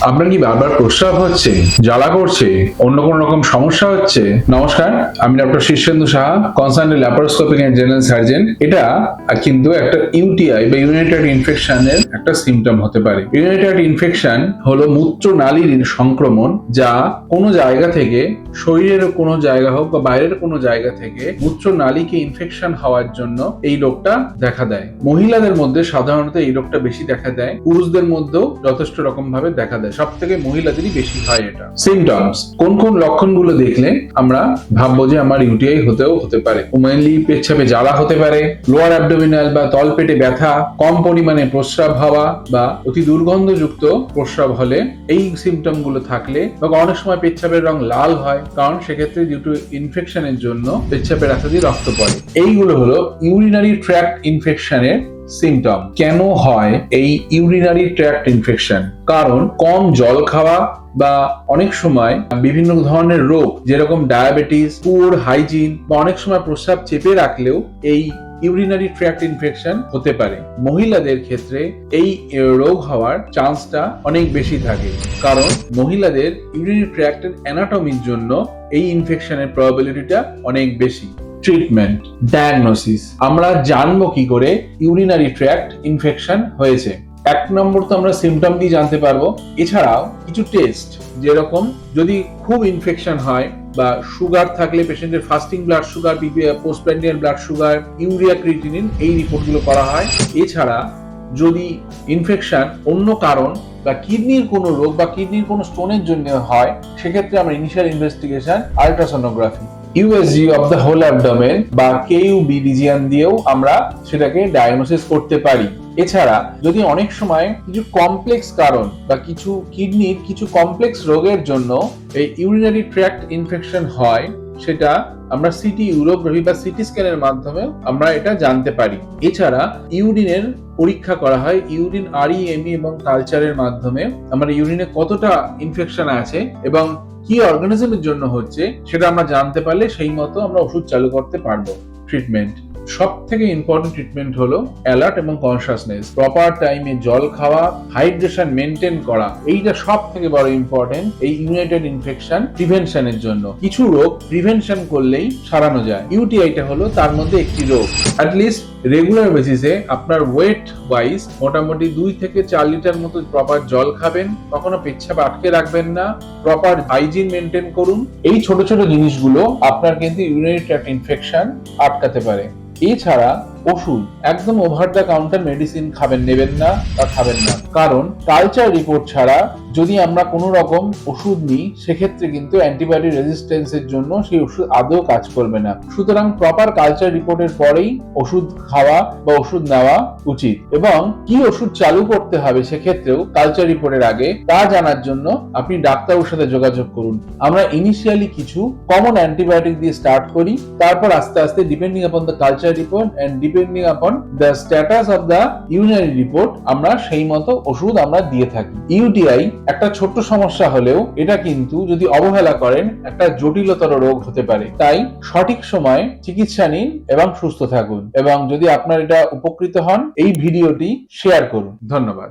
আপনার কি বারবার প্রস্রাব হচ্ছে, জ্বালা করছে, অন্য কোনো রকম সমস্যা হচ্ছে? নমস্কার, আমি doctor Shirshendu Saha, consultant laparoscopic and general surgeon. এটা কিন্তু একটা ইউটিআই বা ইউরিনারি ট্র্যাক্ট ইনফেকশনের একটা সিমটম হতে পারে। ইউরিনারি ট্র্যাক্ট ইনফেকশন হলো মূত্রনালীর সংক্রমণ, যা কোনো জায়গা থেকে, শরীরের কোনো জায়গা হোক বা বাইরের কোনো জায়গা থেকে মূত্রনালীকে ইনফেকশন হওয়ার জন্য এই রোগটা দেখা দেয়। মহিলাদের মধ্যে সাধারণত এই রোগটা বেশি দেখা দেয়, পুরুষদের মধ্যেও যথেষ্ট রকম ভাবে দেখা দেয়। সব থেকে মহিলাদেরই বেশি হয় এটা। সিমটমস, কোন কোন লক্ষণগুলো দেখলে আমরা ভাববো যে আমার ইউটিআই হতে পারে? মেইনলি পেচ্ছাপে জ্বালা হতে পারে, লোয়ার অ্যাবডোমিনাল বা তলপেটে ব্যথা, কম পরিমাণে প্রস্রাব হওয়া বা অতি দুর্গন্ধযুক্ত প্রস্রাব হলে, এই সিমটম গুলো থাকলে, বা অনেক সময় পেচ্ছাপের রং লাল হয়, কারণ সেক্ষেত্রে ডিউ টু ইনফেকশনের জন্য পেচ্ছাপের রাস্তা দিয়ে রক্ত পড়ে। এইগুলো হলো ইউরিনারি ট্র্যাক্ট ইনফেকশনের সিমটম। কেন হয় এই ইউরিনারি ট্র্যাক্ট ইনফেকশন? কারণ কম জল খাওয়া বা অনেক সময় বিভিন্ন ধরনের রোগ, যেরকম ডায়াবেটিস, পুয়ার হাইজিন, বা অনেক সময় প্রস্রাব চেপে রাখলেও এই ইউরিনারি ট্র্যাক্ট ইনফেকশন হতে পারে। মহিলাদের ক্ষেত্রে এই রোগ হওয়ার চান্সটা অনেক বেশি থাকে, কারণ মহিলাদের ইউরিনারি ট্র্যাক্টের অ্যানাটমির জন্য এই ইনফেকশনের প্রবাবিলিটিটা অনেক বেশি। ট্রিটমেন্ট, ডায়াগনোসিস, আমরা জানবো কি করে ইউরিনারি ট্র্যাক্ট ইনফেকশন হয়েছে? এক নম্বর তো আমরা সিমটম দিয়ে জানতে পারবো। এছাড়াও কিছু টেস্ট, যেরকম যদি খুব ইনফেকশন হয় বা সুগার থাকলে পেশেন্টের fasting blood sugar, postprandial blood sugar, urea creatinine, এই রিপোর্টগুলো করা হয়। এছাড়া যদি ইনফেকশন অন্য কারণ বা কিডনির কোনো রোগ বা কিডনির কোনো স্টোনের জন্য হয়, সেক্ষেত্রে আমরা initial investigation ultrasonography, USG of the whole abdomen বা কেইউবি রিজিয়ন দিয়েও আমরা সেটাকে ডায়াগনোসিস করতে পারি। এছাড়া যদি অনেক সময় কিছু কমপ্লেক্স কারণ বা কিছু কিডনির কিছু কমপ্লেক্স রোগের জন্য এই ইউরিনারি ট্র্যাক্ট ইনফেকশন হয়, সেটা আমরা সিটি ইউরোগ্রাফি বা সিটি স্ক্যানের মাধ্যমে আমরা এটা জানতে পারি। এছাড়া ইউরিনের পরীক্ষা করা হয়, ইউরিন আরইএমই এবং কালচারের মাধ্যমে আমরা ইউরিনে কতটা ইনফেকশন আছে এবং কি অর্গানিজমের জন্য হচ্ছে সেটা আমরা জানতে পারলে সেই মতো আমরা ওষুধ চালু করতে পারবো। ট্রিটমেন্ট, সব থেকে ইম্পর্টেন্ট ট্রিটমেন্ট হলো অ্যালার্ট এবং কনসাসনেস, প্রপার টাইমে জল খাওয়া, হাইড্রেশন মেনটেন করা। এইটা সব থেকে বড় ইম্পর্টেন্ট এই ইউরিনেটেড ইনফেকশন প্রিভেনশনের জন্য। কিছু রোগ প্রিভেনশন করলেই সারানো যায়, ইউটিআইটা হলো তার মধ্যে একটি রোগ। অ্যাটলিস্ট রেগুলার বেসিসে আপনার ওয়েট ওয়াইজ মোটামুটি 2 থেকে 4 লিটার মতো প্রপার জল খাবেন, কখনো পেচ্ছাপ আটকে রাখবেন না, প্রপার হাইজিন মেনটেন করুন। এই ছোট ছোট জিনিসগুলো আপনার কিন্তু ইউরিনারি ট্র্যাক্ট ইনফেকশন আটকাতে পারে। এছাড়া ওষুধ, একদম ওভার দ্য কাউন্টার মেডিসিন নেবেন না বা খাবেন না, কারণ কালচার রিপোর্ট ছাড়া যদি আমরা কোনো রকম ওষুধ নিই, সেক্ষেত্রে কিন্তু অ্যান্টিবায়োটিক রেজিস্ট্যান্সের জন্য সেই ওষুধ আদৌ কাজ করবে না। সুতরাং প্রপার কালচার রিপোর্টের পরেই ওষুধ খাওয়া বা ওষুধ নেওয়া উচিত, এবং কি ওষুধ চালু করতে হবে সেক্ষেত্রেও কালচার রিপোর্টের আগে তা জানার জন্য আপনি ডাক্তারের সাথে যোগাযোগ করুন। আমরা ইনিশিয়ালি কিছু কমন অ্যান্টিবায়োটিক দিয়ে স্টার্ট করি, তারপর আস্তে আস্তে depending upon the culture report and depending upon the status of the urinary report আমরা সেই মতো ওষুধ আমরা দিয়ে থাকি। ইউটিআই একটা ছোট্ট সমস্যা হলেও এটা কিন্তু যদি অবহেলা করেন একটা জটিলতর রোগ হতে পারে। তাই সঠিক সময়ে চিকিৎসা নিন এবং সুস্থ থাকুন, এবং যদি আপনার এটা উপকৃত হন, এই ভিডিওটি শেয়ার করুন। ধন্যবাদ।